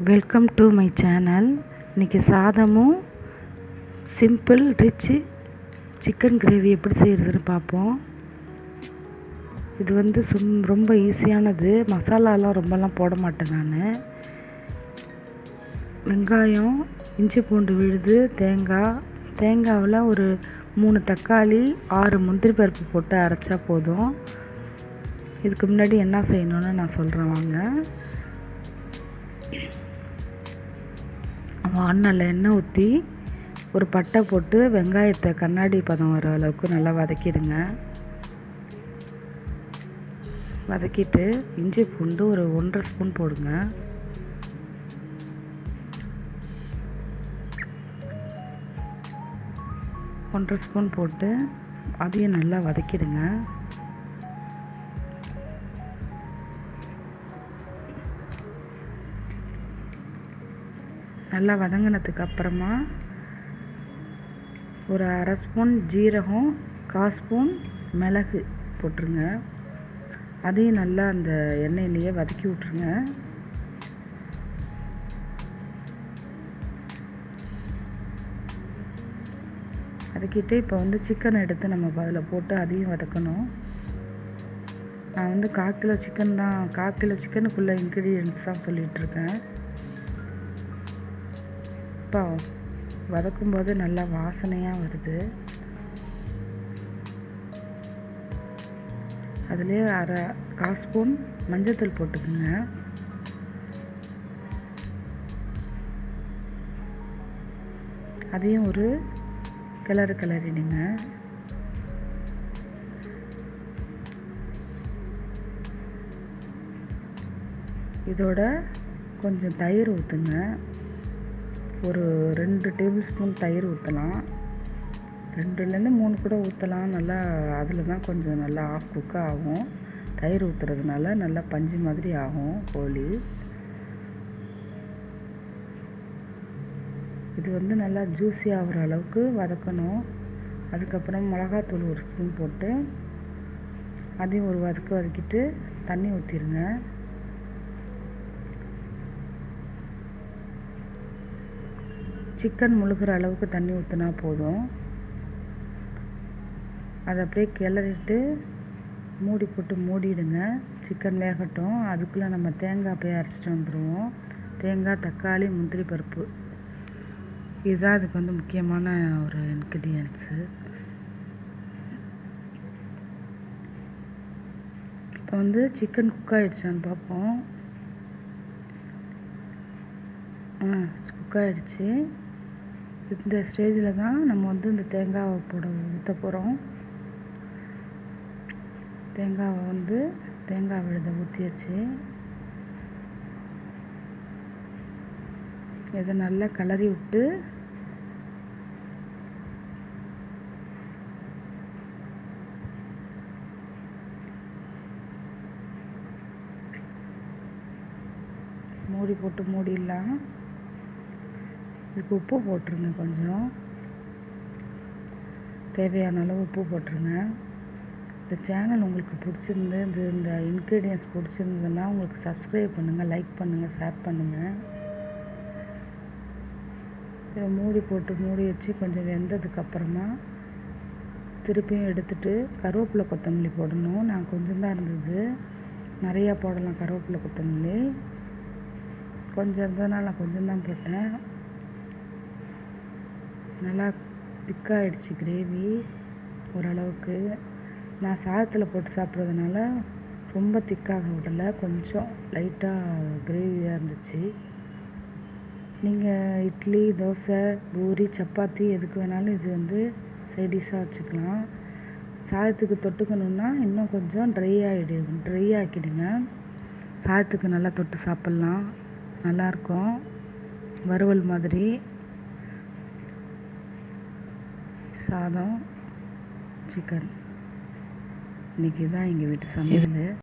Welcome to my channel. இன்றைக்கி சாதமும் simple rich chicken gravy எப்படி செய்கிறதுன்னு பார்ப்போம். இது வந்து ரொம்ப ஈஸியானது. மசாலாலாம் ரொம்பலாம் போட மாட்டேன் நான். வெங்காயம், இஞ்சி பூண்டு விழுது, தேங்காவில் ஒரு 3 தக்காளி, 6 முந்திரி பருப்பு போட்டு அரைச்சா போதும். இதுக்கு முன்னாடி என்ன செய்யணும்னு நான் சொல்கிறேன் வாங்க. வானலில் எண்ணெய் ஊற்றி ஒரு பட்டை போட்டு வெங்காயத்தை கண்ணாடி பதம் வர அளவுக்கு நல்லா வதக்கிடுங்க. வதக்கிட்டு இஞ்சி பூண்டு ஒரு 1.5 ஸ்பூன் போடுங்க. ஒன்றரை ஸ்பூன் போட்டு அதையும் நல்லா வதக்கிடுங்க. நல்லா வதங்கினதுக்கு அப்புறமா ஒரு 1/2 ஸ்பூன் ஜீரகம், 1/4 ஸ்பூன் மிளகு போட்டுருங்க. அதையும் நல்லா அந்த எண்ணெயிலேயே வதக்கி விட்ருங்க. வதக்கிட்டு இப்போ வந்து சிக்கனை எடுத்து நம்ம அதில் போட்டு அதையும் வதக்கணும். நான் வந்து 1/4 கிலோ சிக்கன் தான், 1/4 கிலோ சிக்கனுக்குள்ளே இன்க்ரீடியன்ட்ஸ் தான் சொல்லிகிட்ருக்கேன். இப்போ வதக்கும்போது நல்லா வாசனையாக வருது. அதிலே 1/4 ஸ்பூன் மஞ்சத்தூள் போட்டுக்குங்க. அதையும் ஒரு கிளறிடுங்க. இதோட கொஞ்சம் தயிர் ஊற்றுங்க. ஒரு 2 டேபிள் ஸ்பூன் தயிர் ஊற்றலாம். 2லேருந்து 3 கூட ஊற்றலாம். நல்லா அதில் தான் கொஞ்சம் நல்லா ஆஃப் குக் ஆகும். தயிர் ஊற்றுறதுனால நல்லா பஞ்சு மாதிரி ஆகும் கோழி. இது வந்து நல்லா ஜூஸி ஆகிற அளவுக்கு வதக்கணும். அதுக்கப்புறம் மிளகாத்தூள் 1 ஸ்பூன் போட்டு அதையும் ஒரு வதக்கிட்டு தண்ணி ஊற்றிடுங்க. சிக்கன் முழுகிற அளவுக்கு தண்ணி ஊற்றினா போதும். அதை அப்படியே கிளறிட்டு மூடி போட்டு மூடிடுங்க. சிக்கன் வேகட்டும். அதுக்குள்ளே நம்ம தேங்காய் போய் அரைச்சிட்டு வந்துடுவோம். தேங்காய், தக்காளி, முந்திரி பருப்பு, இதுதான் அதுக்கு வந்து முக்கியமான ஒரு இன்க்ரீடியன்ட்ஸு. இப்போ வந்து சிக்கன் குக் ஆகிடுச்சான்னு பார்ப்போம். குக் ஆகிடுச்சு. இந்த ஸ்டேஜில் தான் நம்ம வந்து இந்த தேங்காவை ஊற்ற போகிறோம். தேங்காய் விழுதை ஊற்றியாச்சு. இதை நல்லா கிளறி விட்டு மூடி போட்டு மூடிடலாம். இதுக்கு உப்பு போட்டுருங்க. கொஞ்சம் தேவையான அளவு உப்பு போட்டுருங்க. இந்த சேனல் உங்களுக்கு பிடிச்சிருந்து இந்த இன்க்ரீடியன்ஸ் பிடிச்சிருந்ததுன்னா உங்களுக்கு சப்ஸ்கிரைப் பண்ணுங்கள், லைக் பண்ணுங்கள், ஷேர் பண்ணுங்கள். இதை மூடி வச்சு கொஞ்சம் வெந்ததுக்கப்புறமா திருப்பியும் எடுத்துட்டு கருவேப்பிலை, கொத்தமல்லி போடணும். நான் கொஞ்சம் தான் இருந்தது, நிறையா போடலாம். கருவேப்பிலை, கொத்தமல்லி கொஞ்சம் இருந்ததுனால நான் கொஞ்சம் தான் போட்டேன். நல்லா திக்காகிடுச்சு கிரேவி ஓரளவுக்கு. நான் சாதத்தில் போட்டு சாப்பிட்றதுனால ரொம்ப திக்காக விடலை, கொஞ்சம் லைட்டாக கிரேவியாக இருந்துச்சு. நீங்கள் இட்லி, தோசை, பூரி, சப்பாத்தி எதுக்கு வேணாலும் இது வந்து சைடிஷ்ஷாக வச்சுக்கலாம். சாதத்துக்கு தொட்டுக்கணுன்னா இன்னும் கொஞ்சம் ட்ரை ஆக்கிடுங்க. சாதத்துக்கு நல்லா தொட்டு சாப்பிட்லாம், நல்லாயிருக்கும். வறுவல் மாதிரி சாதம், சிக்கன். இன்றைக்கி தான் எங்கள் வீட்டு சமையல்.